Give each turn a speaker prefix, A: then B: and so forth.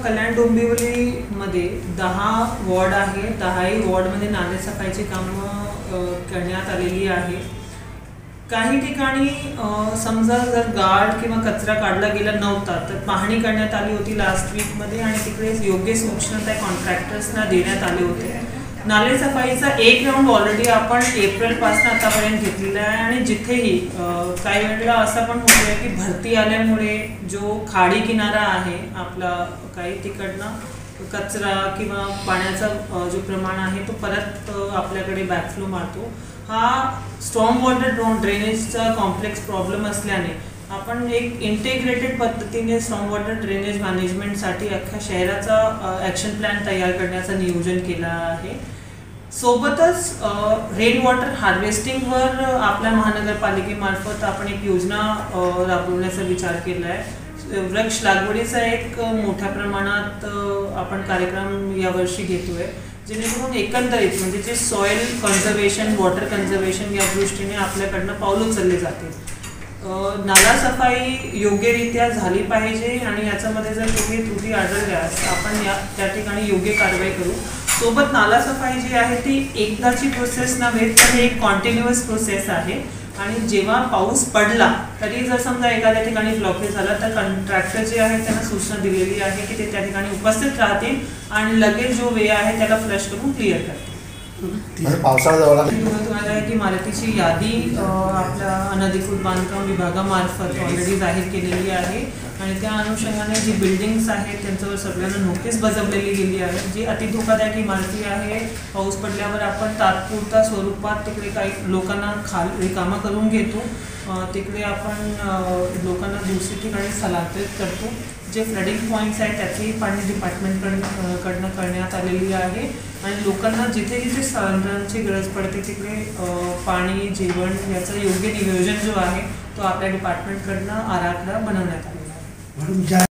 A: कल्याण डोंबिवलीमध्ये 10 ward आहे. 10ही वॉर्डमध्ये नाले सफाईची कामं करण्यात आलेली आहे. काही ठिकाणी समजा जर गाळ किंवा कचरा काढला गेला नव्हता तर पाहणी करण्यात आली होती लास्ट वीकमध्ये आणि तिकडे योग्य सूचना त्या कॉन्ट्रॅक्टर्सना देण्यात आले होते. नाले सफाईचा एक राऊंड ऑलरेडी आपण एप्रिलपासून आतापर्यंत घेतलेला आहे आणि जिथेही काही वेळेला असं पण होतं आहे की भरती आल्यामुळे जो खाडी किनारा आहे आपला काही तिकडनं कचरा किंवा पाण्याचा जो प्रमाण आहे तो परत आपल्याकडे बॅकफ्लो मारतो. हा स्ट्रॉंग वॉटर ड्रेनेजचा कॉम्प्लेक्स प्रॉब्लेम असल्याने आपण एक इंटिग्रेटेड पद्धतीने स्ट्रॉंग वॉटर ड्रेनेज मॅनेजमेंटसाठी अख्ख्या शहराचा ॲक्शन प्लॅन तयार करण्याचं नियोजन केलं आहे. सोबतच रेन वॉटर हार्वेस्टिंगवर आपल्या महानगरपालिकेमार्फत आपण एक योजना राबवण्याचा विचार केला आहे. वृक्ष लागवडीचा एक मोठ्या प्रमाणात आपण कार्यक्रम यावर्षी घेतोय जेणेकरून एकंदरीत म्हणजे जे सॉइल कन्झर्वेशन वॉटर कन्झर्वेशन या दृष्टीने आपल्याकडनं पावलं उचलले जातील. नाला सफाई योग्यरित्या झाली पाहिजे आणि याच्यामध्ये जर कुठे त्रुटी आढळल्यास आपण त्या ठिकाणी योग्य कारवाई करू. सोबत नाला सफाई जी आहे ती एकदाची प्रोसेस नव्हे तर एक कॉन्टिन्युअस प्रोसेस आहे आणि जेव्हा पाऊस पडला तरी जर समजा एखाद्या ठिकाणी ब्लॉकेज झाला तर कॉन्ट्रॅक्टर जे आहे त्यांना सूचना दिलेली आहे की ते त्या ठिकाणी उपस्थित राहतील आणि लगेच जो वे आहे त्याला फ्लश करून क्लिअर करतील. तुम्हाला की मारुतीची यादी आपल्या अनधिकृत बांधकाम विभागामार्फत ऑलरेडी जाहीर केलेली आहे आणि त्या अनुषंगाने जी बिल्डिंग्स आहेत त्यांच्यावर सगळ्यांना नोटीस बजावलेली गेली आहे. जी अतिधोकादायक इमारती आहे पाऊस पडल्यावर आपण तात्पुरता स्वरूपात तिकडे काही लोकांना रिकामा करून घेतो. तिकडे आपण लोकांना दुसरी ठिकाणी स्थलांतरित करतो. जे फ्लडिंग पॉईंट्स आहेत त्याचीही पाणी डिपार्टमेंटकडनं करण्यात आलेली आहे आणि लोकांना जिथे जिथे स्थलांतरांची गरज पडते तिकडे पाणी जेवण याचं योग्य नियोजन जो आहे तो आपल्या डिपार्टमेंटकडनं आराखडा बनवण्यात आलेला आहे.